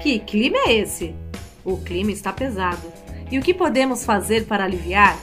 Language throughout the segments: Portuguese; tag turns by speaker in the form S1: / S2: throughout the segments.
S1: Que clima é esse? O clima está pesado. E o que podemos fazer para aliviar?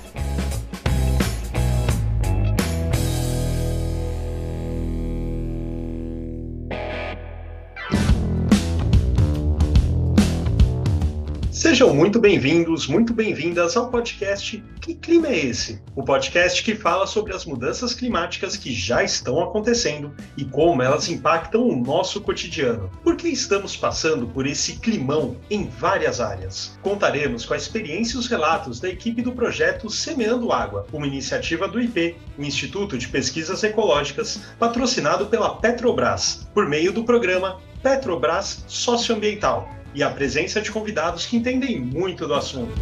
S2: Sejam muito bem-vindos, muito bem-vindas ao podcast Que Clima é Esse? O podcast que fala sobre as mudanças climáticas que já estão acontecendo e como elas impactam o nosso cotidiano. Por que estamos passando por esse climão em várias áreas? Contaremos com a experiência e os relatos da equipe do projeto Semeando Água, uma iniciativa do IP, o Instituto de Pesquisas Ecológicas, patrocinado pela Petrobras, por meio do programa Petrobras Socioambiental, e a presença de convidados que entendem muito do assunto.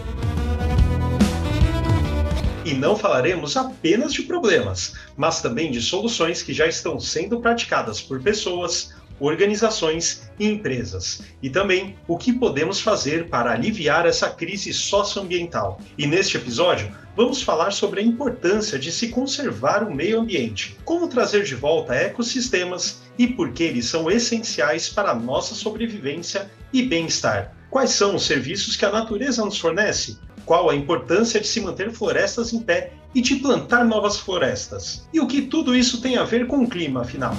S2: E não falaremos apenas de problemas, mas também de soluções que já estão sendo praticadas por pessoas, organizações e empresas. E também o que podemos fazer para aliviar essa crise socioambiental. E neste episódio, vamos falar sobre a importância de se conservar o meio ambiente, como trazer de volta ecossistemas e por que eles são essenciais para a nossa sobrevivência e bem-estar. Quais são os serviços que a natureza nos fornece? Qual a importância de se manter florestas em pé e de plantar novas florestas? E o que tudo isso tem a ver com o clima, afinal?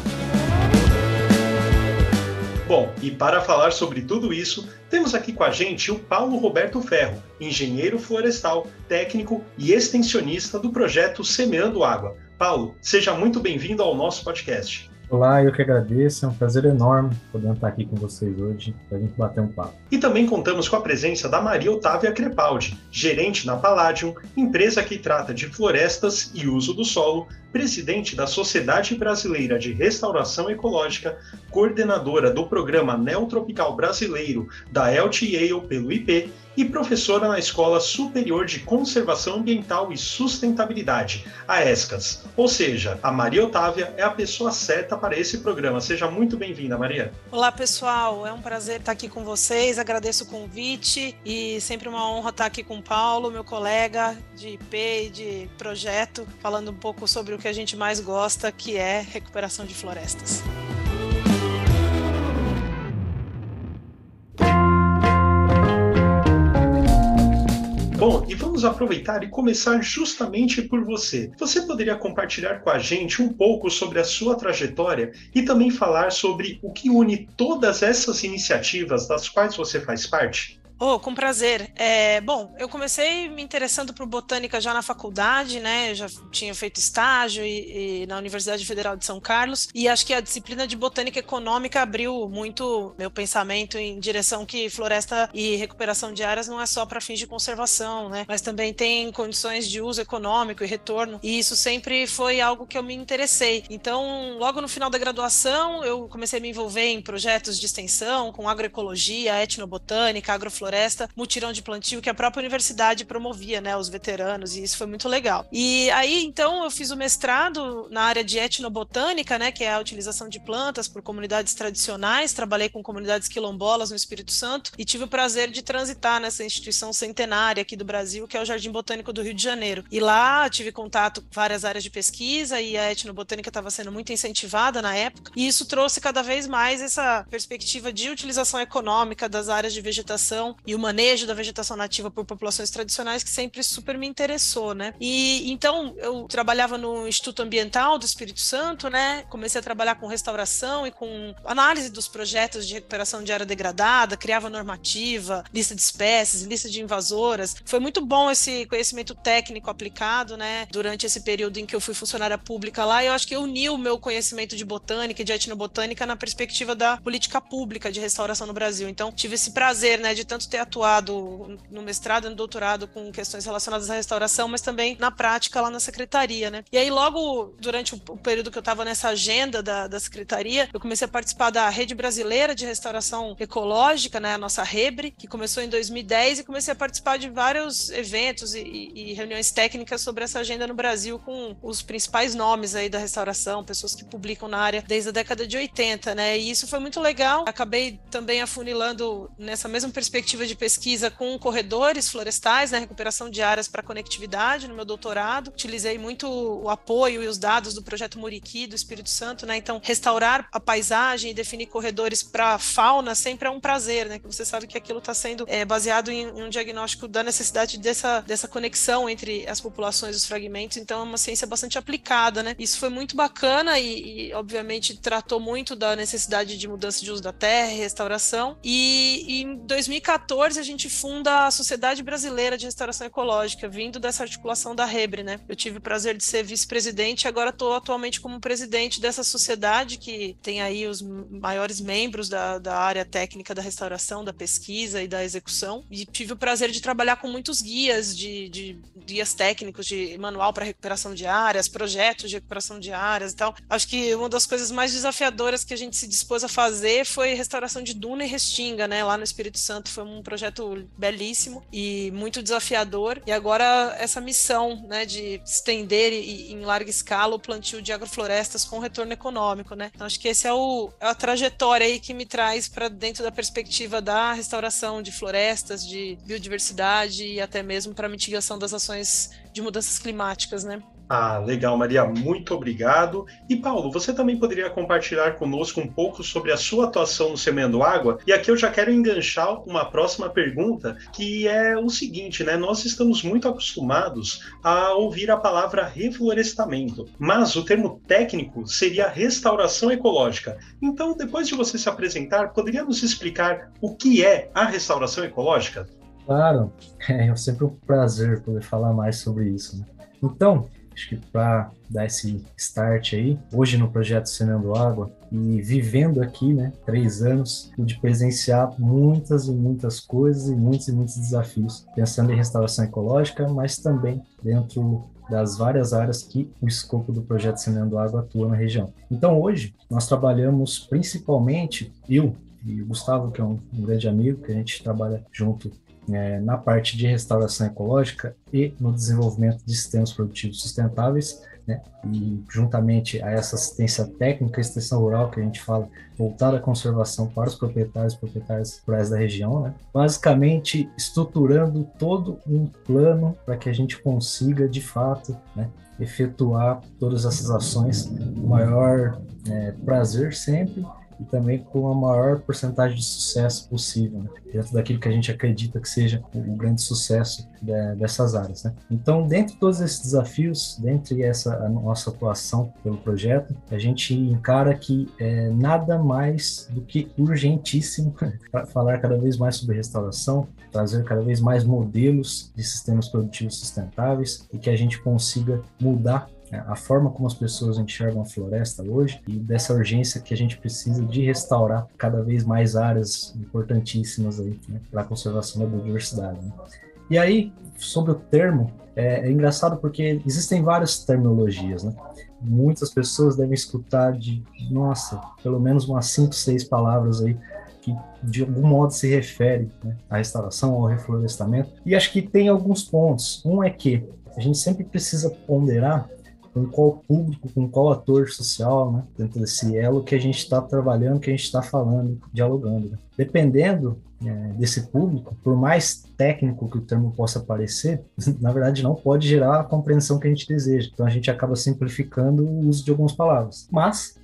S2: Bom, e para falar sobre tudo isso, temos aqui com a gente o Paulo Roberto Ferro, engenheiro florestal, técnico e extensionista do projeto Semeando Água. Paulo, seja muito bem-vindo ao nosso podcast.
S3: Olá, eu que agradeço, é um prazer enorme poder estar aqui com vocês hoje para a gente bater um papo.
S2: E também contamos com a presença da Maria Otávia Crepaldi, gerente na Palladium, empresa que trata de florestas e uso do solo, presidente da Sociedade Brasileira de Restauração Ecológica, coordenadora do Programa Neotropical Brasileiro da LTAO pelo IP e professora na Escola Superior de Conservação Ambiental e Sustentabilidade, a ESCAS. Ou seja, a Maria Otávia é a pessoa certa para esse programa. Seja muito bem-vinda, Maria.
S4: Olá, pessoal. É um prazer estar aqui com vocês. Agradeço o convite e sempre uma honra estar aqui com o Paulo, meu colega de IP e de projeto, falando um pouco sobre o que a gente mais gosta, que é recuperação de florestas.
S2: Bom, e vamos aproveitar e começar justamente por você. Você poderia compartilhar com a gente um pouco sobre a sua trajetória e também falar sobre o que une todas essas iniciativas das quais você faz parte?
S4: Com prazer. Bom, eu comecei me interessando por botânica já na faculdade, né? Eu já tinha feito estágio e na Universidade Federal de São Carlos, e acho que a disciplina de botânica econômica abriu muito meu pensamento em direção que floresta e recuperação de áreas não é só para fins de conservação, né? Mas também tem condições de uso econômico e retorno, e isso sempre foi algo que eu me interessei. Então, logo no final da graduação, eu comecei a me envolver em projetos de extensão com agroecologia, etnobotânica, agrofloresta, mutirão de plantio que a própria universidade promovia, né, os veteranos, e isso foi muito legal. E aí, então, eu fiz o mestrado na área de etnobotânica, né, que é a utilização de plantas por comunidades tradicionais. Trabalhei com comunidades quilombolas no Espírito Santo e tive o prazer de transitar nessa instituição centenária aqui do Brasil, que é o Jardim Botânico do Rio de Janeiro. E lá tive contato com várias áreas de pesquisa e a etnobotânica estava sendo muito incentivada na época, e isso trouxe cada vez mais essa perspectiva de utilização econômica das áreas de vegetação e o manejo da vegetação nativa por populações tradicionais, que sempre super me interessou, né? E então eu trabalhava no Instituto Ambiental do Espírito Santo, né? Comecei a trabalhar com restauração e com análise dos projetos de recuperação de área degradada, criava normativa, lista de espécies, lista de invasoras. Foi muito bom esse conhecimento técnico aplicado, né? Durante esse período em que eu fui funcionária pública lá, eu acho que eu uni o meu conhecimento de botânica e de etnobotânica na perspectiva da política pública de restauração no Brasil. Então tive esse prazer, né, de tanto ter atuado no mestrado e no doutorado com questões relacionadas à restauração, mas também na prática lá na secretaria, né? E aí logo durante o período que eu estava nessa agenda da secretaria, eu comecei a participar da Rede Brasileira de Restauração Ecológica, né, a nossa REBRE, que começou em 2010, e comecei a participar de vários eventos e reuniões técnicas sobre essa agenda no Brasil com os principais nomes aí da restauração, pessoas que publicam na área desde a década de 80, né? E isso foi muito legal. Acabei também afunilando nessa mesma perspectiva perspectiva de pesquisa com corredores florestais, né, recuperação de áreas para conectividade no meu doutorado. Utilizei muito o apoio e os dados do projeto Muriqui, do Espírito Santo, né? Então, restaurar a paisagem e definir corredores para fauna sempre é um prazer, né? Que você sabe que aquilo está sendo baseado em um diagnóstico da necessidade dessa conexão entre as populações e os fragmentos. Então, é uma ciência bastante aplicada, né? Isso foi muito bacana e obviamente, tratou muito da necessidade de mudança de uso da terra, restauração. E em 2014, a gente funda a Sociedade Brasileira de Restauração Ecológica, vindo dessa articulação da REBRE, né? Eu tive o prazer de ser vice-presidente e agora estou atualmente como presidente dessa sociedade, que tem aí os maiores membros da área técnica da restauração, da pesquisa e da execução. E tive o prazer de trabalhar com muitos guias, de guias técnicos, de manual para recuperação de áreas, projetos de recuperação de áreas e tal. Acho que uma das coisas mais desafiadoras que a gente se dispôs a fazer foi restauração de duna e restinga, né? Lá no Espírito Santo foi um projeto belíssimo e muito desafiador. E agora essa missão, né, de estender em larga escala o plantio de agroflorestas com retorno econômico, né? Então acho que esse é a trajetória aí que me traz para dentro da perspectiva da restauração de florestas, de biodiversidade e até mesmo para mitigação das ações de mudanças climáticas, né?
S2: Ah, legal, Maria, muito obrigado. E Paulo, você também poderia compartilhar conosco um pouco sobre a sua atuação no Semeando Água? E aqui eu já quero enganchar uma próxima pergunta, que é o seguinte, né? Nós estamos muito acostumados a ouvir a palavra reflorestamento, mas o termo técnico seria restauração ecológica. Então, depois de você se apresentar, poderia nos explicar o que é a restauração ecológica?
S3: Claro, é sempre um prazer poder falar mais sobre isso, né? Então, acho que para dar esse start aí, hoje no projeto Semeando Água e vivendo aqui, né, 3 anos, pude presenciar muitas e muitas coisas e muitos desafios, pensando em restauração ecológica, mas também dentro das várias áreas que o escopo do projeto Semeando Água atua na região. Então hoje nós trabalhamos principalmente, eu e o Gustavo, que é um grande amigo, que a gente trabalha junto na parte de restauração ecológica e no desenvolvimento de sistemas produtivos sustentáveis, né? E juntamente a essa assistência técnica e extensão rural que a gente fala, voltada à conservação para os proprietários rurais da região, né? Basicamente estruturando todo um plano para que a gente consiga, de fato, né, efetuar todas essas ações com o maior prazer sempre, e também com a maior porcentagem de sucesso possível, né? Dentro daquilo que a gente acredita que seja o grande sucesso dessas áreas, né? Então, dentre todos esses desafios, dentre a nossa atuação pelo projeto, a gente encara que é nada mais do que urgentíssimo para falar cada vez mais sobre restauração, trazer cada vez mais modelos de sistemas produtivos sustentáveis e que a gente consiga mudar a forma como as pessoas enxergam a floresta hoje e dessa urgência que a gente precisa de restaurar cada vez mais áreas importantíssimas aí, né, para a conservação da biodiversidade, né? E aí, sobre o termo, é engraçado porque existem várias terminologias, né? Muitas pessoas devem escutar pelo menos umas 5, 6 palavras aí que de algum modo se refere, né, à restauração, ao reflorestamento. E acho que tem alguns pontos. Um é que a gente sempre precisa ponderar com qual público, com qual ator social, né, dentro desse elo que a gente está trabalhando, que a gente está falando, dialogando, né? Dependendo desse público, por mais técnico que o termo possa parecer, na verdade não pode gerar a compreensão que a gente deseja. Então a gente acaba simplificando o uso de algumas palavras. Mas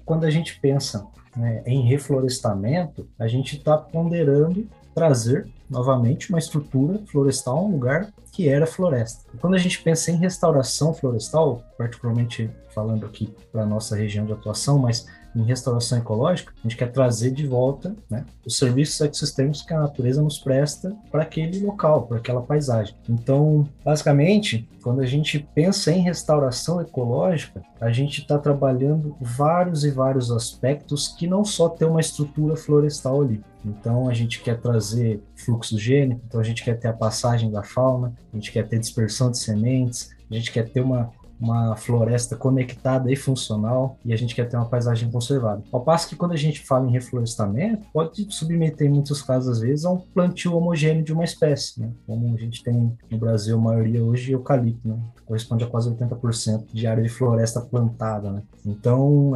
S3: quando a gente pensa, né, em reflorestamento, a gente está ponderando trazer novamente uma estrutura florestal a um lugar que era floresta. E quando a gente pensa em restauração florestal, particularmente falando aqui para a nossa região de atuação, mas em restauração ecológica, a gente quer trazer de volta, né, os serviços ecossistêmicos que a natureza nos presta para aquele local, para aquela paisagem. Então, basicamente, quando a gente pensa em restauração ecológica, a gente está trabalhando vários e vários aspectos que não só ter uma estrutura florestal ali. Então, a gente quer trazer fluxo gênico, então a gente quer ter a passagem da fauna, a gente quer ter dispersão de sementes, a gente quer ter uma uma floresta conectada e funcional, e a gente quer ter uma paisagem conservada. Ao passo que quando a gente fala em reflorestamento, pode submeter, em muitos casos, às vezes, a um plantio homogêneo de uma espécie, né? Como a gente tem no Brasil, a maioria hoje, eucalipto, né? Corresponde a quase 80% de área de floresta plantada, né? Então,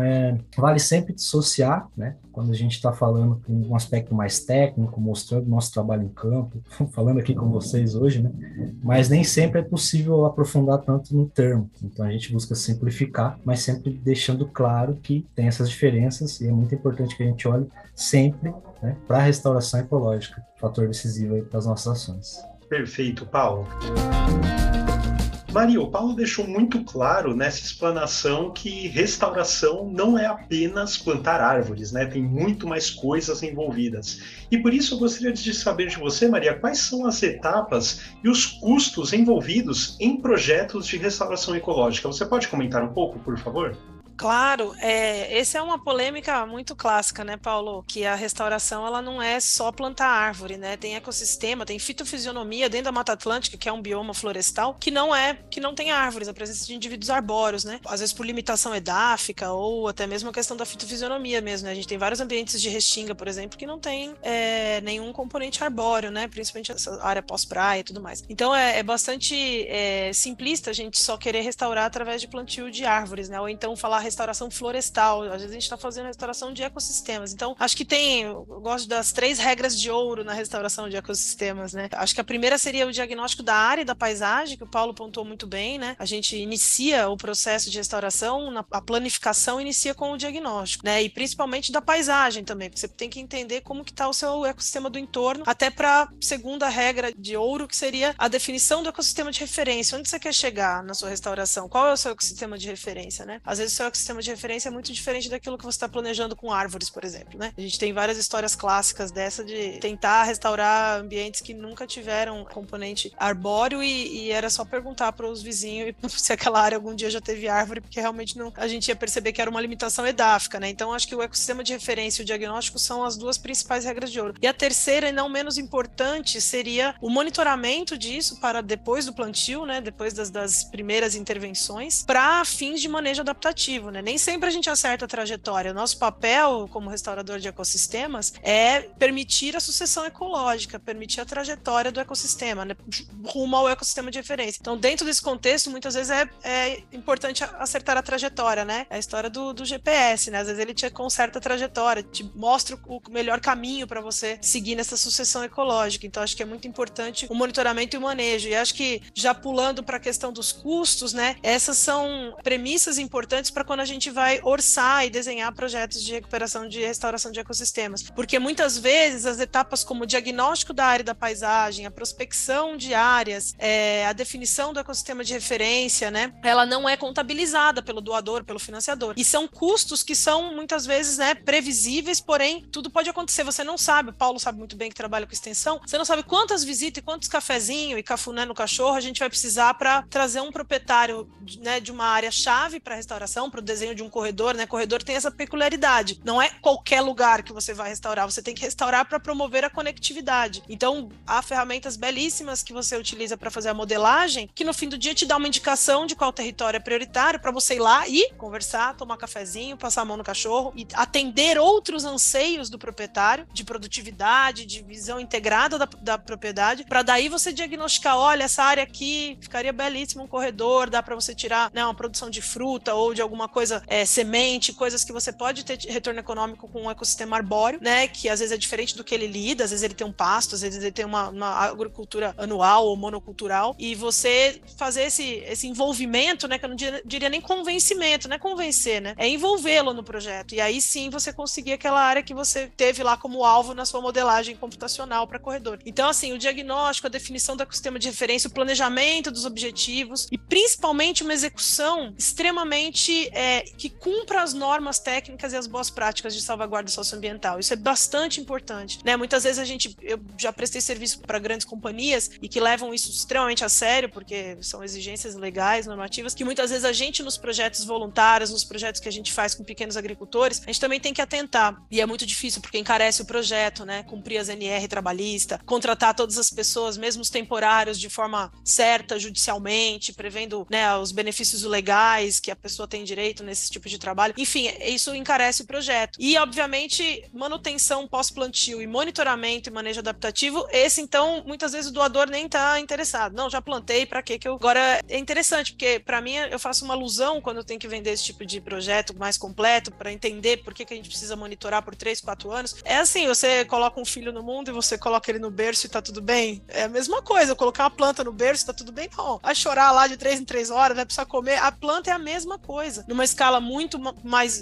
S3: vale sempre dissociar, né? Quando a gente está falando em um aspecto mais técnico, mostrando nosso trabalho em campo, falando aqui com vocês hoje, né? Mas nem sempre é possível aprofundar tanto no termo. Então, a gente busca simplificar, mas sempre deixando claro que tem essas diferenças, e é muito importante que a gente olhe sempre, né, para a restauração ecológica, fator decisivo para as nossas ações.
S2: Perfeito, Paulo. Maria, o Paulo deixou muito claro nessa explanação que restauração não é apenas plantar árvores, né? Tem muito mais coisas envolvidas. E por isso eu gostaria de saber de você, Maria, quais são as etapas e os custos envolvidos em projetos de restauração ecológica. Você pode comentar um pouco, por favor?
S4: Claro, essa é uma polêmica muito clássica, né, Paulo? Que a restauração, ela não é só plantar árvore, né? Tem ecossistema, tem fitofisionomia dentro da Mata Atlântica, que é um bioma florestal, que não tem árvores, a presença de indivíduos arbóreos, né? Às vezes por limitação edáfica ou até mesmo a questão da fitofisionomia mesmo, né? A gente tem vários ambientes de restinga, por exemplo, que não tem nenhum componente arbóreo, né? Principalmente essa área pós-praia e tudo mais. Então é bastante simplista a gente só querer restaurar através de plantio de árvores, né? Ou então falar restauração florestal, às vezes a gente está fazendo restauração de ecossistemas. Então, acho que eu gosto das 3 regras de ouro na restauração de ecossistemas, né? Acho que a primeira seria o diagnóstico da área e da paisagem, que o Paulo pontuou muito bem, né? A gente inicia o processo de restauração, a planificação inicia com o diagnóstico, né? E principalmente da paisagem também, porque você tem que entender como que está o seu ecossistema do entorno, até para a segunda regra de ouro, que seria a definição do ecossistema de referência. Onde você quer chegar na sua restauração? Qual é o seu ecossistema de referência, né? Às vezes o seu sistema de referência é muito diferente daquilo que você está planejando com árvores, por exemplo, né? A gente tem várias histórias clássicas dessa de tentar restaurar ambientes que nunca tiveram componente arbóreo e era só perguntar para os vizinhos se aquela área algum dia já teve árvore, porque realmente a gente ia perceber que era uma limitação edáfica, né? Então, acho que o ecossistema de referência e o diagnóstico são as 2 principais regras de ouro. E a terceira, e não menos importante, seria o monitoramento disso para depois do plantio, né? Depois das primeiras intervenções, para fins de manejo adaptativo, né? Nem sempre a gente acerta a trajetória. O nosso papel como restaurador de ecossistemas é permitir a sucessão ecológica, permitir a trajetória do ecossistema, né? Rumo ao ecossistema de referência. Então, dentro desse contexto, muitas vezes é importante acertar a trajetória, né? É a história do GPS, né? Às vezes ele te conserta a trajetória, te mostra o melhor caminho para você seguir nessa sucessão ecológica. Então, acho que é muito importante o monitoramento e o manejo. E acho que, já pulando para a questão dos custos, né? Essas são premissas importantes para quando a gente vai orçar e desenhar projetos de recuperação e restauração de ecossistemas. Porque muitas vezes as etapas como o diagnóstico da área e da paisagem, a prospecção de áreas, a definição do ecossistema de referência, né, ela não é contabilizada pelo doador, pelo financiador. E são custos que são muitas vezes, né, previsíveis, porém tudo pode acontecer. Você não sabe, o Paulo sabe muito bem que trabalha com extensão, você não sabe quantas visitas e quantos cafezinhos e cafuné no cachorro a gente vai precisar para trazer um proprietário, né, de uma área-chave para restauração, para o desenho de um corredor, né? Corredor tem essa peculiaridade. Não é qualquer lugar que você vai restaurar, você tem que restaurar para promover a conectividade. Então, há ferramentas belíssimas que você utiliza para fazer a modelagem, que no fim do dia te dá uma indicação de qual território é prioritário para você ir lá e conversar, tomar cafezinho, passar a mão no cachorro e atender outros anseios do proprietário, de produtividade, de visão integrada da propriedade, para daí você diagnosticar, olha, essa área aqui ficaria belíssimo um corredor, dá para você tirar, né, uma produção de fruta ou de alguma coisa, semente, coisas que você pode ter retorno econômico com um ecossistema arbóreo, né, que às vezes é diferente do que ele lida, às vezes ele tem um pasto, às vezes ele tem uma agricultura anual ou monocultural, e você fazer esse envolvimento, né, que eu não diria nem convencimento, não é convencer, né, é envolvê-lo no projeto, e aí sim você conseguir aquela área que você teve lá como alvo na sua modelagem computacional para corredor. Então, assim, o diagnóstico, a definição do ecossistema de referência, o planejamento dos objetivos e principalmente uma execução extremamente que cumpra as normas técnicas e as boas práticas de salvaguarda socioambiental. Isso é bastante importante, né? Muitas vezes eu já prestei serviço para grandes companhias e que levam isso extremamente a sério, porque são exigências legais, normativas, que muitas vezes a gente nos projetos voluntários, nos projetos que a gente faz com pequenos agricultores, a gente também tem que atentar. E é muito difícil porque encarece o projeto, né? Cumprir as NR trabalhista, contratar todas as pessoas, mesmo os temporários, de forma certa, judicialmente, prevendo, né, os benefícios legais que a pessoa tem direito nesse tipo de trabalho. Enfim, isso encarece o projeto. E, obviamente, manutenção pós-plantio e monitoramento e manejo adaptativo, esse, então, muitas vezes o doador nem está interessado. Não, já plantei, para que eu... Agora, é interessante, porque, para mim, eu faço uma alusão quando eu tenho que vender esse tipo de projeto mais completo, para entender por que a gente precisa monitorar por 3, 4 anos. É assim, você coloca um filho no mundo e você coloca ele no berço e tá tudo bem? É a mesma coisa, eu colocar uma planta no berço, tá tudo bem? Não. Vai chorar lá de 3 em 3 horas, vai precisar comer. A planta é a mesma coisa. Numa escala muito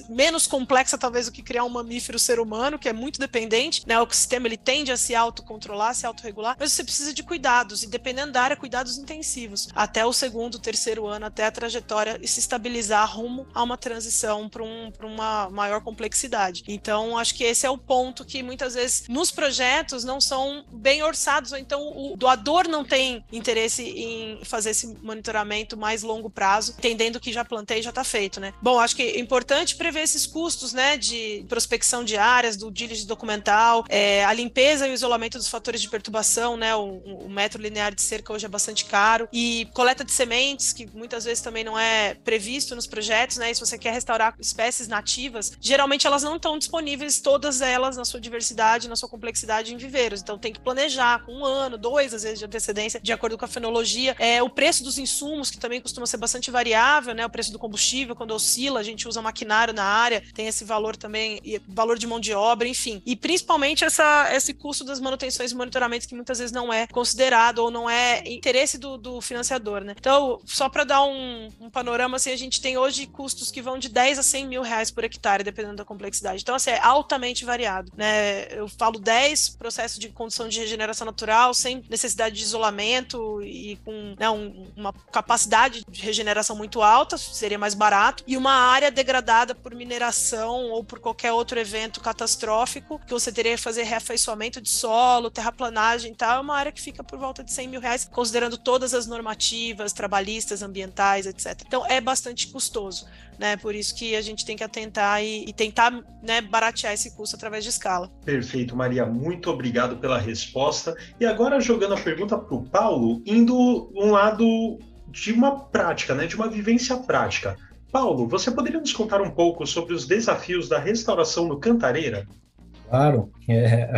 S4: menos complexa, talvez, do que criar um mamífero ser humano, que é muito dependente, né? O ecossistema, ele tende a se autocontrolar, se autorregular, mas você precisa de cuidados, e dependendo da área, cuidados intensivos, até o 2º, 3º ano, até a trajetória e se estabilizar rumo a uma transição para uma maior complexidade. Então, acho que esse é o ponto que muitas vezes nos projetos não são bem orçados, ou então o doador não tem interesse em fazer esse monitoramento mais longo prazo, entendendo que já plantei, já está feito, né? Bom, acho que é importante prever esses custos, né, de prospecção de áreas, do diligence documental, a limpeza e o isolamento dos fatores de perturbação, né? O metro linear de cerca hoje é bastante caro, e coleta de sementes, que muitas vezes também não é previsto nos projetos, né? E se você quer restaurar espécies nativas, geralmente elas não estão disponíveis, todas elas, na sua diversidade, na sua complexidade, em viveiros. Então tem que planejar com 1 ano, 2, às vezes, de antecedência, de acordo com a fenologia. O preço dos insumos, que também costuma ser bastante variável, né? O preço do combustível, quando oscila, a gente usa maquinário na área, tem esse valor também, e valor de mão de obra, enfim. E principalmente esse custo das manutenções e monitoramentos, que muitas vezes não é considerado ou não é interesse do financiador, né? Então, só para dar um panorama, assim, a gente tem hoje custos que vão de 10 a 100 mil reais por hectare, dependendo da complexidade. Então, assim, é altamente variado, né? Eu falo 10, processo de condição de regeneração natural, sem necessidade de isolamento e com, né, uma capacidade de regeneração muito alta, seria mais barato, e uma área degradada por mineração ou por qualquer outro evento catastrófico, que você teria que fazer reafeiçoamento de solo, terraplanagem e tal, é uma área que fica por volta de 100 mil reais, considerando todas as normativas trabalhistas, ambientais, etc. Então, é bastante custoso, né? Por isso que a gente tem que atentar e tentar, né, baratear esse custo através de escala.
S2: Perfeito, Maria. Muito obrigado pela resposta. E agora, jogando a pergunta para o Paulo, indo um lado de uma prática, né, de uma vivência prática. Paulo, você poderia nos contar um pouco sobre os desafios da restauração no Cantareira?
S3: Claro,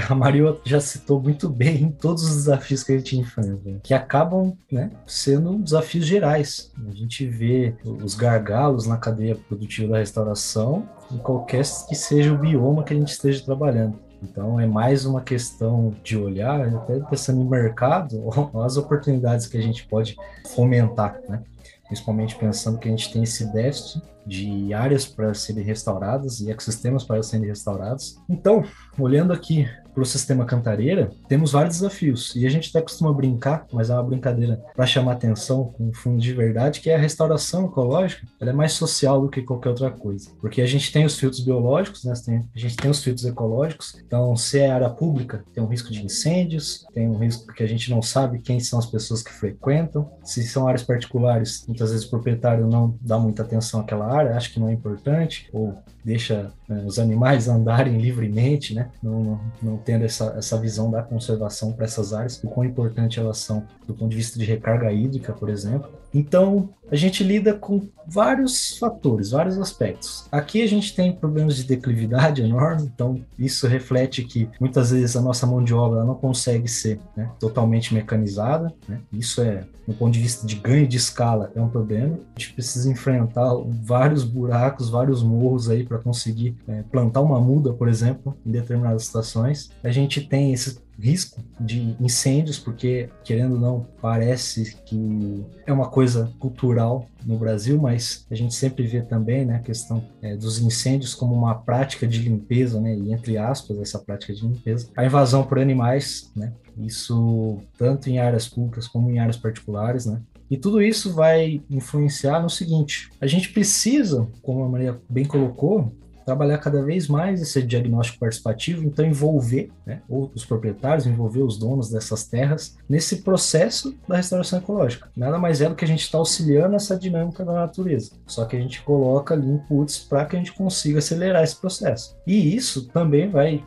S3: a Maria já citou muito bem todos os desafios que a gente enfrenta, que acabam, né, sendo desafios gerais. A gente vê os gargalos na cadeia produtiva da restauração, em qualquer que seja o bioma que a gente esteja trabalhando. Então, é mais uma questão de olhar, até pensando em mercado, as oportunidades que a gente pode fomentar, né? Principalmente pensando que a gente tem esse déficit de áreas para serem restauradas e ecossistemas para serem restaurados. Então, olhando aqui para o sistema Cantareira, temos vários desafios, e a gente até costuma brincar, mas é uma brincadeira para chamar atenção com um fundo de verdade, que é a restauração ecológica. Ela é mais social do que qualquer outra coisa, porque a gente tem os filtros biológicos, né? A gente tem os filtros ecológicos, então se é área pública, tem um risco de incêndios, tem um risco que a gente não sabe quem são as pessoas que frequentam, se são áreas particulares, muitas vezes o proprietário não dá muita atenção àquela área, acha que não é importante, ou deixa os animais andarem livremente, né? Não tendo essa visão da conservação para essas áreas, do quão importante elas são do ponto de vista de recarga hídrica, por exemplo. Então, a gente lida com vários fatores, vários aspectos. Aqui a gente tem problemas de declividade enorme, então isso reflete que muitas vezes a nossa mão de obra não consegue ser, né, totalmente mecanizada, né? Isso no ponto de vista de ganho de escala, é um problema. A gente precisa enfrentar vários buracos, vários morros aí para conseguir plantar uma muda, por exemplo, em determinadas situações. A gente tem esse risco de incêndios, porque, querendo ou não, parece que é uma coisa cultural no Brasil, mas a gente sempre vê também, né, a questão dos incêndios como uma prática de limpeza, né, e entre aspas, essa prática de limpeza. A invasão por animais, né, isso tanto em áreas públicas como em áreas particulares, né, E tudo isso vai influenciar no seguinte: a gente precisa, como a Maria bem colocou, trabalhar cada vez mais esse diagnóstico participativo, então envolver, né, os proprietários, envolver os donos dessas terras nesse processo da restauração ecológica. Nada mais é do que a gente está auxiliando essa dinâmica da natureza, só que a gente coloca ali inputs para que a gente consiga acelerar esse processo. E isso também vai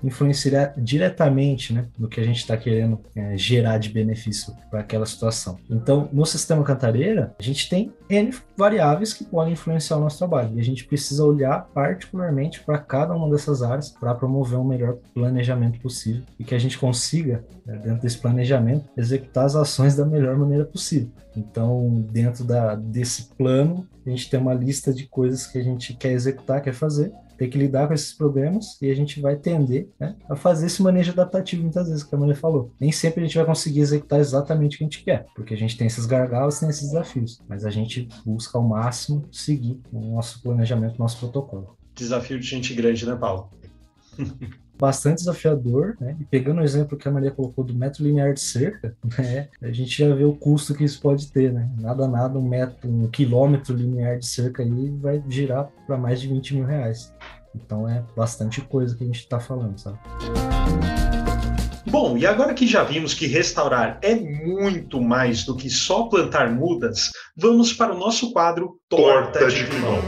S3: influenciar diretamente, né, no que a gente está querendo gerar de benefício para aquela situação. Então, no sistema Cantareira, a gente tem N variáveis que podem influenciar o nosso trabalho, e a gente precisa olhar particularmente para cada uma dessas áreas para promover um melhor planejamento possível e que a gente consiga, dentro desse planejamento, executar as ações da melhor maneira possível. Então, dentro desse plano, a gente tem uma lista de coisas que a gente quer executar, quer fazer, tem que lidar com esses problemas e a gente vai tender, né, a fazer esse manejo adaptativo muitas vezes, que a Maria falou. Nem sempre a gente vai conseguir executar exatamente o que a gente quer, porque a gente tem esses gargalos, tem esses desafios, mas a gente busca ao máximo seguir o nosso planejamento, o nosso protocolo.
S2: Desafio de gente grande, né, Paulo?
S3: Bastante desafiador, né? E pegando o exemplo que a Maria colocou do metro linear de cerca, né, a gente já vê o custo que isso pode ter, né? Nada, um quilômetro linear de cerca aí vai girar para mais de 20 mil reais. Então é bastante coisa que a gente está falando, sabe?
S2: Bom, e agora que já vimos que restaurar é muito mais do que só plantar mudas, vamos para o nosso quadro Torta de Climão.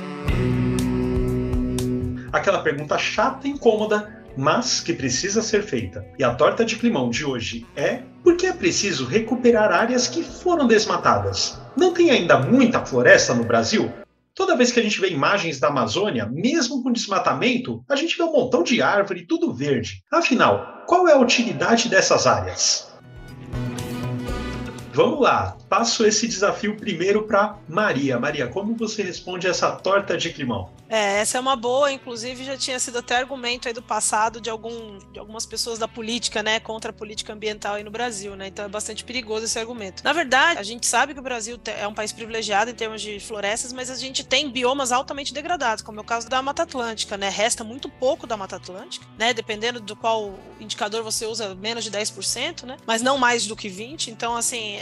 S2: Aquela pergunta chata e incômoda, mas que precisa ser feita. E a torta de climão de hoje é: por que é preciso recuperar áreas que foram desmatadas? Não tem ainda muita floresta no Brasil? Toda vez que a gente vê imagens da Amazônia, mesmo com desmatamento, a gente vê um montão de árvore e tudo verde. Afinal, qual é a utilidade dessas áreas? Vamos lá, passo esse desafio primeiro para Maria. Maria, como você responde essa torta de climão?
S4: Essa é uma boa, inclusive já tinha sido até argumento aí do passado de algumas pessoas da política, né, contra a política ambiental aí no Brasil, né, então é bastante perigoso esse argumento. Na verdade, a gente sabe que o Brasil é um país privilegiado em termos de florestas, mas a gente tem biomas altamente degradados, como é o caso da Mata Atlântica, né, resta muito pouco da Mata Atlântica, né, dependendo do qual indicador você usa, menos de 10%, né, mas não mais do que 20%, então assim,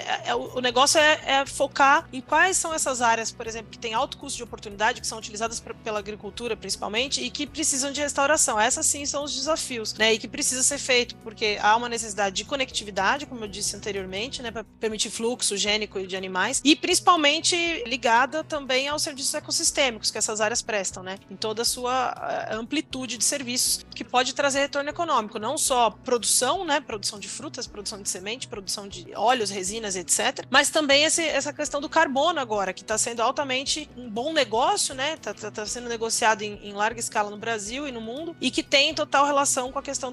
S4: o negócio é focar em quais são essas áreas, por exemplo, que tem alto custo de oportunidade, que são utilizadas pela agricultura principalmente, e que precisam de restauração. Essas sim são os desafios, né, e que precisa ser feito, porque há uma necessidade de conectividade, como eu disse anteriormente, né, para permitir fluxo gênico de animais, e principalmente ligada também aos serviços ecossistêmicos que essas áreas prestam, né, em toda a sua amplitude de serviços, que pode trazer retorno econômico, não só produção, né, produção de frutas, produção de semente, produção de óleos, resinas, etc., mas também essa questão do carbono agora, que está sendo altamente um bom negócio, né, tá sendo negociado em larga escala no Brasil e no mundo, e que tem total relação com a questão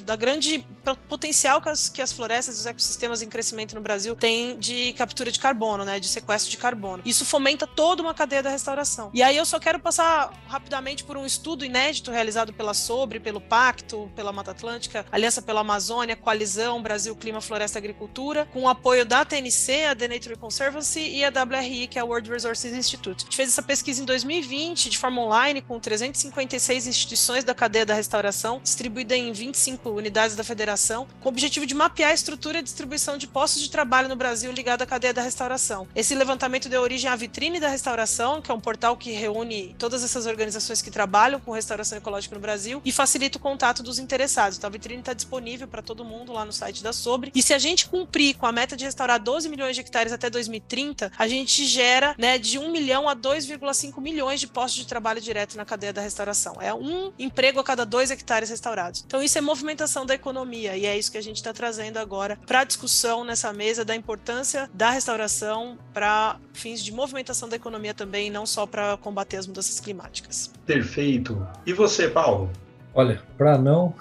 S4: da grande potencial que as florestas e os ecossistemas em crescimento no Brasil têm de captura de carbono, né, de sequestro de carbono. Isso fomenta toda uma cadeia da restauração. E aí eu só quero passar rapidamente por um estudo inédito realizado pela SOBRE, pelo Pacto, pela Mata Atlântica, Aliança pela Amazônia, Coalizão, Brasil, Clima, Floresta e Agricultura, com o apoio da TNC, a The Nature Conservancy, e a WRI, que é a World Resources Institute. A gente fez essa pesquisa em 2020, de forma online, com 356 instituições da cadeia da restauração, distribuída em 25 unidades da federação, com o objetivo de mapear a estrutura e distribuição de postos de trabalho no Brasil ligado à cadeia da restauração. Esse levantamento deu origem à Vitrine da Restauração, que é um portal que reúne todas essas organizações que trabalham com restauração ecológica no Brasil e facilita o contato dos interessados. Então a Vitrine está disponível para todo mundo lá no site da SOBRE. E se a gente cumprir com a meta de restaurar 12 milhões de hectares até 2030, a gente gera, né, de 1 milhão a 2,5 milhões de postos de trabalho direto na cadeia da restauração. É um emprego a cada 2 hectares restaurados. Então isso é movimentação da economia, e é isso que a gente está trazendo agora para a discussão nessa mesa da importância da restauração para fins de movimentação da economia também, não só para combater as mudanças climáticas.
S2: Perfeito. E você, Paulo?
S3: Olha, para não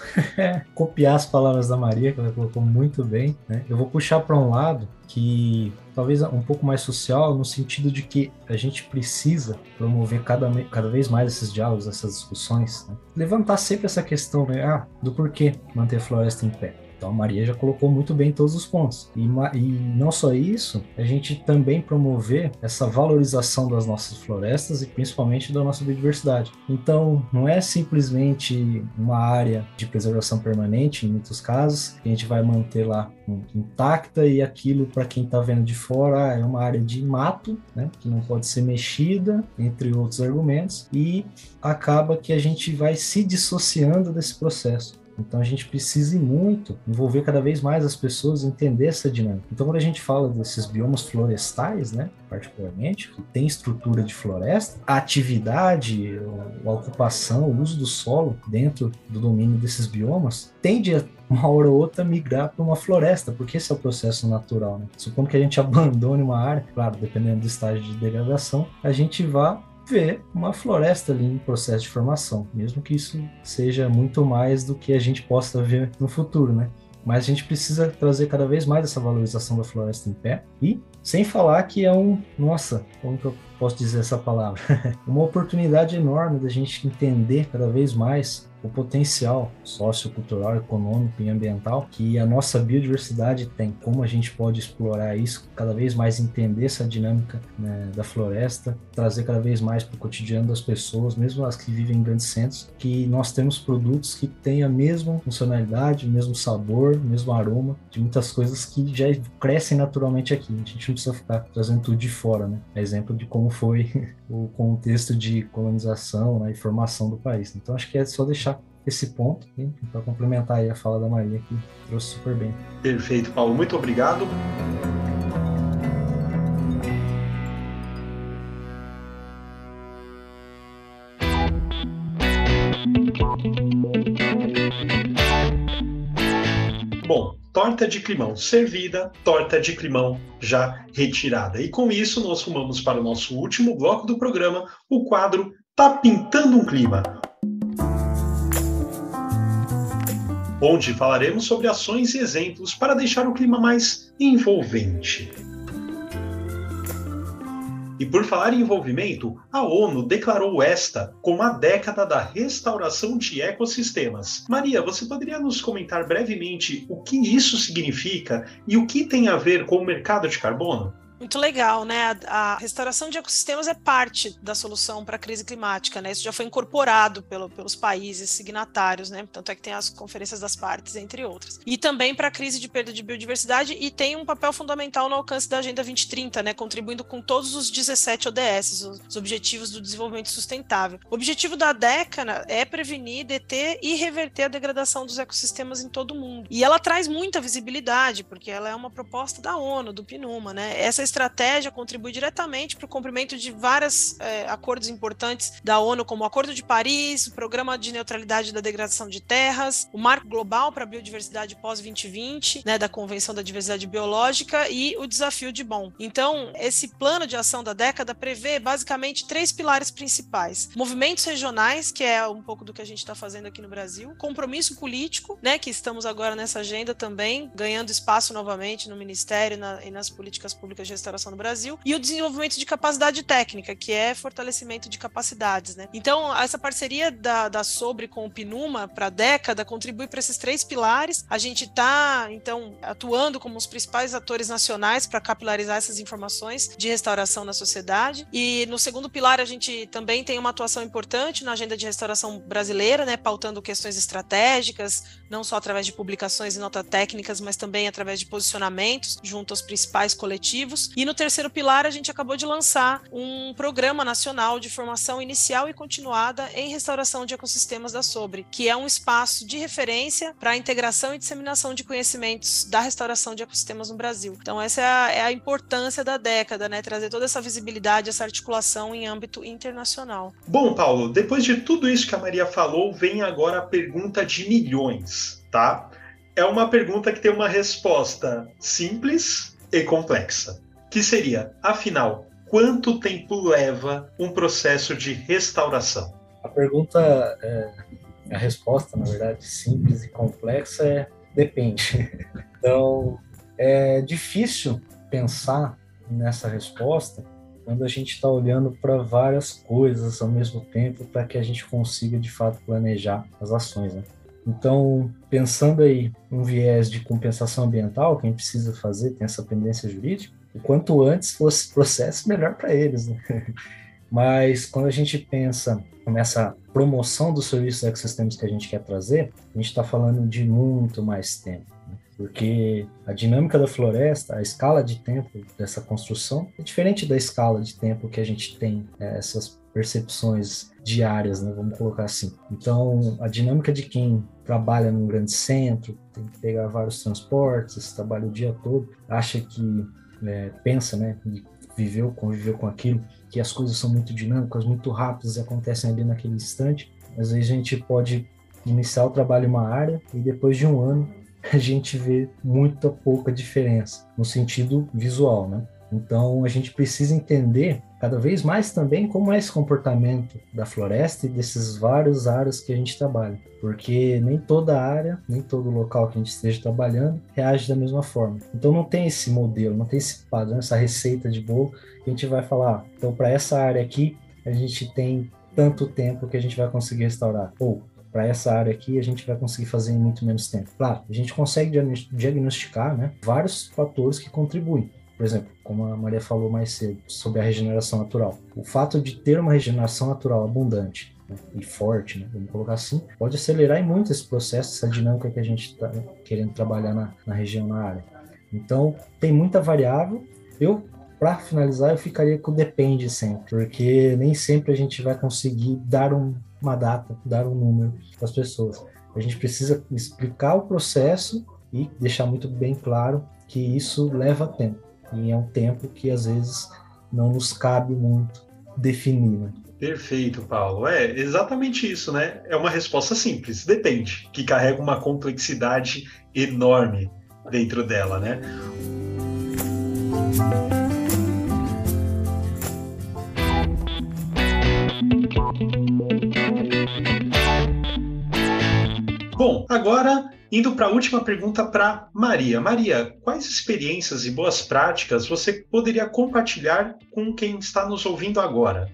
S3: copiar as palavras da Maria, que ela colocou muito bem, né, eu vou puxar para um lado que talvez um pouco mais social, no sentido de que a gente precisa promover cada vez mais esses diálogos, essas discussões, né? Levantar sempre essa questão, né, do porquê manter a floresta em pé. Então a Maria já colocou muito bem todos os pontos. E não só isso, a gente também promover essa valorização das nossas florestas e principalmente da nossa biodiversidade. Então não é simplesmente uma área de preservação permanente, em muitos casos, que a gente vai manter lá intacta e aquilo para quem está vendo de fora é uma área de mato, né, que não pode ser mexida, entre outros argumentos, e acaba que a gente vai se dissociando desse processo. Então a gente precisa muito envolver cada vez mais as pessoas, entender essa dinâmica. Então quando a gente fala desses biomas florestais, né, particularmente, que tem estrutura de floresta, a atividade, a ocupação, o uso do solo dentro do domínio desses biomas tende a uma hora ou outra migrar para uma floresta, porque esse é o processo natural, né? Supondo que a gente abandone uma área, claro, dependendo do estágio de degradação, a gente vai ver uma floresta ali em processo de formação, mesmo que isso seja muito mais do que a gente possa ver no futuro, né? Mas a gente precisa trazer cada vez mais essa valorização da floresta em pé e sem falar que é nossa, como que eu posso dizer essa palavra? Uma oportunidade enorme da gente entender cada vez mais o potencial sociocultural, econômico e ambiental que a nossa biodiversidade tem, como a gente pode explorar isso, cada vez mais entender essa dinâmica, né, da floresta, trazer cada vez mais para o cotidiano das pessoas, mesmo as que vivem em grandes centros, que nós temos produtos que têm a mesma funcionalidade, o mesmo sabor, o mesmo aroma de muitas coisas que já crescem naturalmente aqui. A gente não precisa ficar trazendo tudo de fora, né? É exemplo de como foi o contexto de colonização, né, e formação do país. Então acho que é só deixar esse ponto, para complementar aí a fala da Maria, que trouxe super bem.
S2: Perfeito, Paulo. Muito obrigado. Bom, torta de climão servida, torta de climão já retirada. E com isso nós rumamos para o nosso último bloco do programa, o quadro Tá Pintando um Clima, onde falaremos sobre ações e exemplos para deixar o clima mais envolvente. E por falar em envolvimento, a ONU declarou esta como a década da restauração de ecossistemas. Maria, você poderia nos comentar brevemente o que isso significa e o que tem a ver com o mercado de carbono?
S4: Muito legal, né? A restauração de ecossistemas é parte da solução para a crise climática, né? Isso já foi incorporado pelos países signatários, né? Tanto é que tem as conferências das partes, entre outras. E também para a crise de perda de biodiversidade e tem um papel fundamental no alcance da Agenda 2030, né? Contribuindo com todos os 17 ODS, os Objetivos do Desenvolvimento Sustentável. O objetivo da década é prevenir, deter e reverter a degradação dos ecossistemas em todo o mundo. E ela traz muita visibilidade, porque ela é uma proposta da ONU, do PNUMA, né? Essa estratégia contribui diretamente para o cumprimento de vários acordos importantes da ONU, como o Acordo de Paris, o Programa de Neutralidade da Degradação de Terras, o Marco Global para a Biodiversidade pós-2020, né, da Convenção da Diversidade Biológica e o Desafio de Bonn. Então, esse plano de ação da década prevê basicamente 3 pilares principais. Movimentos regionais, que é um pouco do que a gente está fazendo aqui no Brasil, compromisso político, né, que estamos agora nessa agenda também, ganhando espaço novamente no Ministério e nas políticas públicas de restauração no Brasil, e o desenvolvimento de capacidade técnica, que é fortalecimento de capacidades, né? Então, essa parceria da Sobre com o PNUMA para a década contribui para esses 3 pilares. A gente está, então, atuando como os principais atores nacionais para capilarizar essas informações de restauração na sociedade. E no segundo pilar, a gente também tem uma atuação importante na agenda de restauração brasileira, né? Pautando questões estratégicas, não só através de publicações e notas técnicas, mas também através de posicionamentos junto aos principais coletivos. E no terceiro pilar, a gente acabou de lançar um programa nacional de formação inicial e continuada em restauração de ecossistemas da Sobre, que é um espaço de referência para a integração e disseminação de conhecimentos da restauração de ecossistemas no Brasil. Então, essa é a importância da década, né? Trazer toda essa visibilidade, essa articulação em âmbito internacional.
S2: Bom, Paulo, depois de tudo isso que a Maria falou, vem agora a pergunta de milhões, tá? É uma pergunta que tem uma resposta simples e complexa, que seria, afinal, quanto tempo leva um processo de restauração?
S3: A pergunta, a resposta, na verdade, simples e complexa depende. Então, é difícil pensar nessa resposta quando a gente está olhando para várias coisas ao mesmo tempo para que a gente consiga, de fato, planejar as ações, né? Então, pensando aí um viés de compensação ambiental, quem precisa fazer, tem essa pendência jurídica, o quanto antes fosse processo, melhor para eles, né? Mas quando a gente pensa nessa promoção dos serviços ecossistemas que a gente quer trazer, a gente está falando de muito mais tempo, né? Porque a dinâmica da floresta, a escala de tempo dessa construção é diferente da escala de tempo que a gente tem, essas percepções diárias, né? Vamos colocar assim. Então, a dinâmica de quem trabalha num grande centro, tem que pegar vários transportes, trabalha o dia todo, acha que, pensa, né, conviveu com aquilo, que as coisas são muito dinâmicas, muito rápidas e acontecem ali naquele instante. Às vezes a gente pode iniciar o trabalho em uma área e depois de um ano a gente vê muita pouca diferença no sentido visual, né? Então a gente precisa entender cada vez mais também como é esse comportamento da floresta e desses vários áreas que a gente trabalha, porque nem toda área, nem todo local que a gente esteja trabalhando reage da mesma forma. Então não tem esse modelo, não tem esse padrão, essa receita de bolo que a gente vai falar, então para essa área aqui a gente tem tanto tempo que a gente vai conseguir restaurar, ou para essa área aqui a gente vai conseguir fazer em muito menos tempo. Claro, a gente consegue diagnosticar, né, vários fatores que contribuem. Por exemplo, como a Maria falou mais cedo, sobre a regeneração natural. O fato de ter uma regeneração natural abundante, né, e forte, né, vamos colocar assim, pode acelerar em muito esse processo, essa dinâmica que a gente está querendo trabalhar na região, na área. Então, tem muita variável. Para finalizar, eu ficaria com depende sempre, porque nem sempre a gente vai conseguir dar uma data, dar um número para as pessoas. A gente precisa explicar o processo e deixar muito bem claro que isso leva tempo. E é um tempo que, às vezes, não nos cabe muito definir, né?
S2: Perfeito, Paulo. É exatamente isso, né? É uma resposta simples, depende, que carrega uma complexidade enorme dentro dela, né? Bom, agora indo para a última pergunta para Maria. Maria, quais experiências e boas práticas você poderia compartilhar com quem está nos ouvindo agora?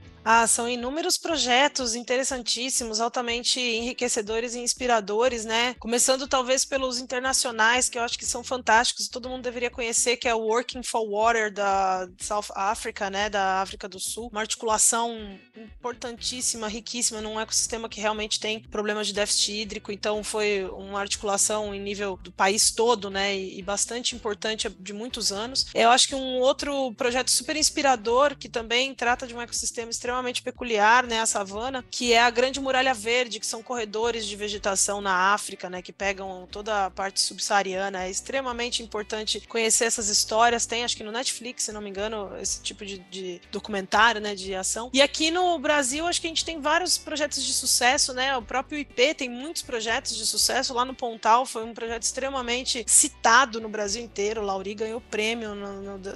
S4: São inúmeros projetos interessantíssimos, altamente enriquecedores e inspiradores, né? Começando talvez pelos internacionais, que eu acho que são fantásticos, todo mundo deveria conhecer, que é o Working for Water da South Africa, né? Da África do Sul. Uma articulação importantíssima, riquíssima, num ecossistema que realmente tem problemas de déficit hídrico, então foi uma articulação em nível do país todo, né? E bastante importante de muitos anos. Eu acho que um outro projeto super inspirador, que também trata de um ecossistema extremamente peculiar, né, a savana, que é a Grande Muralha Verde, que são corredores de vegetação na África, né, que pegam toda a parte subsaariana. É extremamente importante conhecer essas histórias. Tem, acho que no Netflix, se não me engano, esse tipo de documentário, né, de ação. E aqui no Brasil, acho que a gente tem vários projetos de sucesso, né, o próprio IP tem muitos projetos de sucesso. Lá no Pontal foi um projeto extremamente citado no Brasil inteiro. O Lauri ganhou prêmio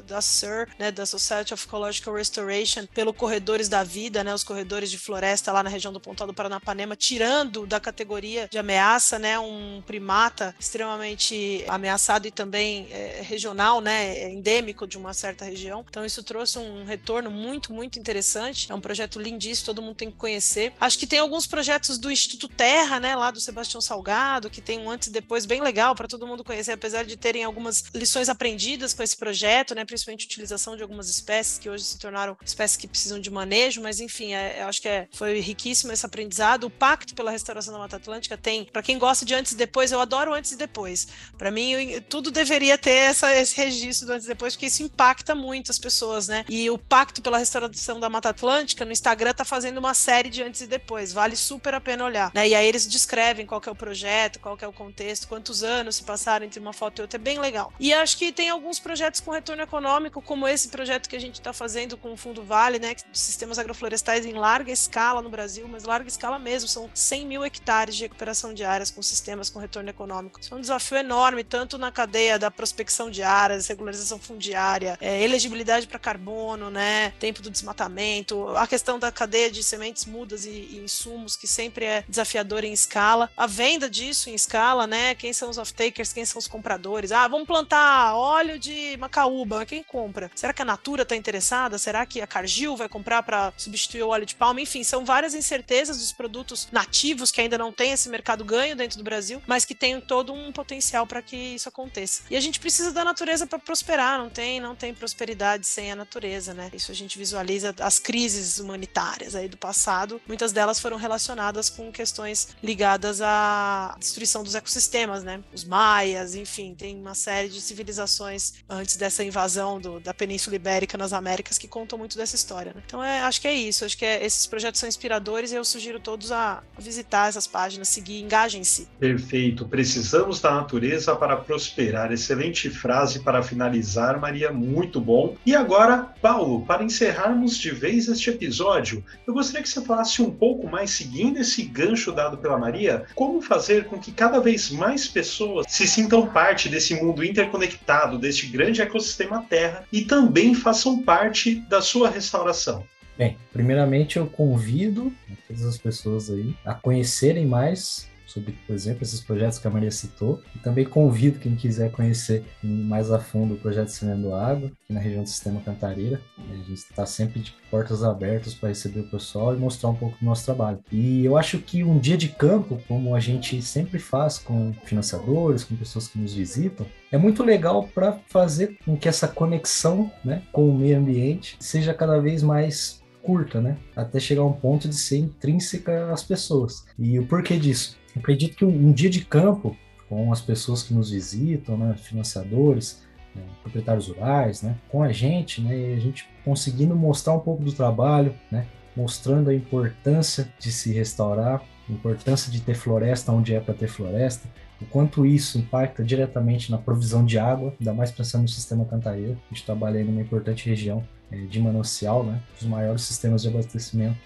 S4: da SER, né, da Society of Ecological Restoration, pelo Corredores da Vida, né, os corredores de floresta lá na região do Pontal do Paranapanema, tirando da categoria de ameaça, né, um primata extremamente ameaçado e também regional, né, endêmico de uma certa região. Então isso trouxe um retorno muito, muito interessante. É um projeto lindíssimo, todo mundo tem que conhecer. Acho que tem alguns projetos do Instituto Terra, né, lá do Sebastião Salgado, que tem um antes e depois bem legal para todo mundo conhecer, apesar de terem algumas lições aprendidas com esse projeto, né, principalmente a utilização de algumas espécies que hoje se tornaram espécies que precisam de manejo, mas enfim, eu acho que foi riquíssimo esse aprendizado. O Pacto pela Restauração da Mata Atlântica tem, para quem gosta de antes e depois, eu adoro antes e depois. Para mim, tudo deveria ter esse registro do antes e depois, porque isso impacta muito as pessoas, né? E o Pacto pela Restauração da Mata Atlântica, no Instagram, tá fazendo uma série de antes e depois. Vale super a pena olhar, né? E aí eles descrevem qual que é o projeto, qual que é o contexto, quantos anos se passaram entre uma foto e outra. É bem legal. E acho que tem alguns projetos com retorno econômico, como esse projeto que a gente está fazendo com o Fundo Vale, né? De sistemas agroflorestais em larga escala no Brasil, mas larga escala mesmo, são 100 mil hectares de recuperação de áreas com sistemas com retorno econômico. Isso é um desafio enorme, tanto na cadeia da prospecção de áreas, regularização fundiária, elegibilidade para carbono, né, tempo do desmatamento, a questão da cadeia de sementes mudas e insumos, que sempre é desafiador em escala, a venda disso em escala, né, quem são os off-takers, quem são os compradores, vamos plantar óleo de macaúba, quem compra? Será que a Natura está interessada? Será que a Cargill vai comprar para substituir o óleo de palma, enfim, são várias incertezas dos produtos nativos que ainda não tem esse mercado ganho dentro do Brasil, mas que tem todo um potencial para que isso aconteça. E a gente precisa da natureza para prosperar, não tem prosperidade sem a natureza, né? Isso a gente visualiza as crises humanitárias aí do passado, muitas delas foram relacionadas com questões ligadas à destruição dos ecossistemas, né? Os maias, enfim, tem uma série de civilizações antes dessa invasão da Península Ibérica nas Américas que contam muito dessa história, né? Então acho que é isso, acho que esses projetos são inspiradores e eu sugiro todos a visitar essas páginas, seguir, engajem-se.
S2: Perfeito, precisamos da natureza para prosperar. Excelente frase para finalizar, Maria, muito bom. E agora, Paulo, para encerrarmos de vez este episódio, eu gostaria que você falasse um pouco mais, seguindo esse gancho dado pela Maria, como fazer com que cada vez mais pessoas se sintam parte desse mundo interconectado, deste grande ecossistema Terra e também façam parte da sua restauração.
S3: Bem, primeiramente eu convido todas as pessoas aí a conhecerem mais sobre, por exemplo, esses projetos que a Maria citou, e também convido quem quiser conhecer mais a fundo o projeto Semeando Água, aqui na região do Sistema Cantareira. A gente está sempre de portas abertas para receber o pessoal e mostrar um pouco do nosso trabalho. E eu acho que um dia de campo, como a gente sempre faz com financiadores, com pessoas que nos visitam, é muito legal para fazer com que essa conexão, né, com o meio ambiente seja cada vez mais curta, né? Até chegar a um ponto de ser intrínseca às pessoas. E o porquê disso? Eu acredito que um dia de campo com as pessoas que nos visitam, né, financiadores, proprietários rurais, né, com a gente, né, e a gente conseguindo mostrar um pouco do trabalho, né, mostrando a importância de se restaurar, a importância de ter floresta onde é para ter floresta, o quanto isso impacta diretamente na provisão de água, ainda mais pensando no sistema Cantareira. A gente trabalha aí numa importante região de manancial, né, dos maiores sistemas de abastecimento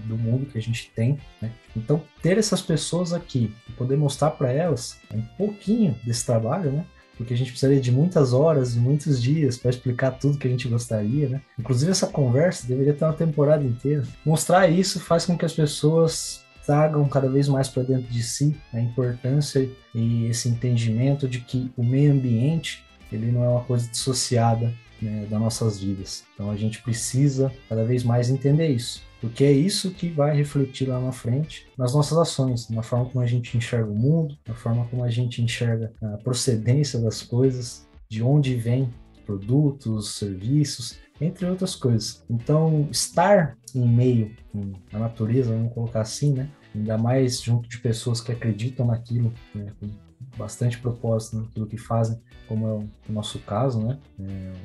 S3: do mundo que a gente tem, né? Então, ter essas pessoas aqui e poder mostrar para elas um pouquinho desse trabalho, né? Porque a gente precisaria de muitas horas e muitos dias para explicar tudo que a gente gostaria, né? Inclusive, essa conversa deveria ter uma temporada inteira. Mostrar isso faz com que as pessoas tragam cada vez mais para dentro de si a importância e esse entendimento de que o meio ambiente ele não é uma coisa dissociada, né, das nossas vidas. Então, a gente precisa cada vez mais entender isso. Porque é isso que vai refletir lá na frente nas nossas ações, na forma como a gente enxerga o mundo, na forma como a gente enxerga a procedência das coisas, de onde vêm produtos, serviços, entre outras coisas. Então, estar em meio à natureza, vamos colocar assim, né? Ainda mais junto de pessoas que acreditam naquilo, né? Com bastante propósito naquilo que fazem, como é o nosso caso, né?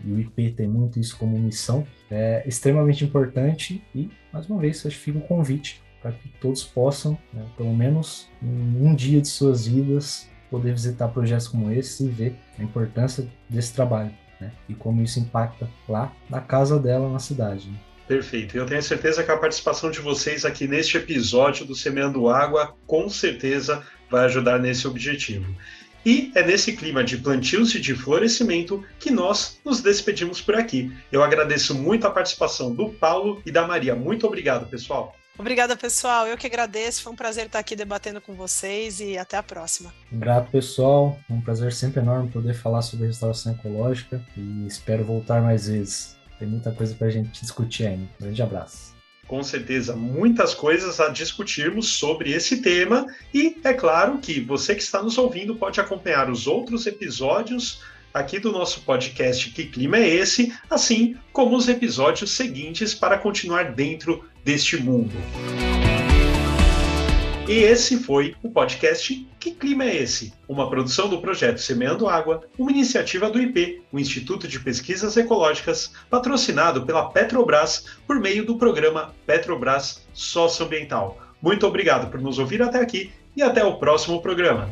S3: E o IP tem muito isso como missão, é extremamente importante e, mais uma vez, acho que fica o convite para que todos possam, né, pelo menos em um dia de suas vidas, poder visitar projetos como esse e ver a importância desse trabalho, né? E como isso impacta lá na casa dela, na cidade, né?
S2: Perfeito. Eu tenho certeza que a participação de vocês aqui neste episódio do Semeando Água, com certeza vai ajudar nesse objetivo. E é nesse clima de plantios e de florescimento que nós nos despedimos por aqui. Eu agradeço muito a participação do Paulo e da Maria. Muito obrigado, pessoal.
S4: Obrigada, pessoal. Eu que agradeço. Foi um prazer estar aqui debatendo com vocês e até a próxima.
S3: Grato, pessoal. É um prazer sempre enorme poder falar sobre restauração ecológica e espero voltar mais vezes. Tem muita coisa para a gente discutir ainda. Um grande abraço.
S2: Com certeza, muitas coisas a discutirmos sobre esse tema e é claro que você que está nos ouvindo pode acompanhar os outros episódios aqui do nosso podcast Que Clima é Esse?, assim como os episódios seguintes para continuar dentro deste mundo. E esse foi o podcast Que Clima é Esse? Uma produção do projeto Semeando Água, uma iniciativa do IP, o Instituto de Pesquisas Ecológicas, patrocinado pela Petrobras por meio do programa Petrobras Socioambiental. Muito obrigado por nos ouvir até aqui e até o próximo programa.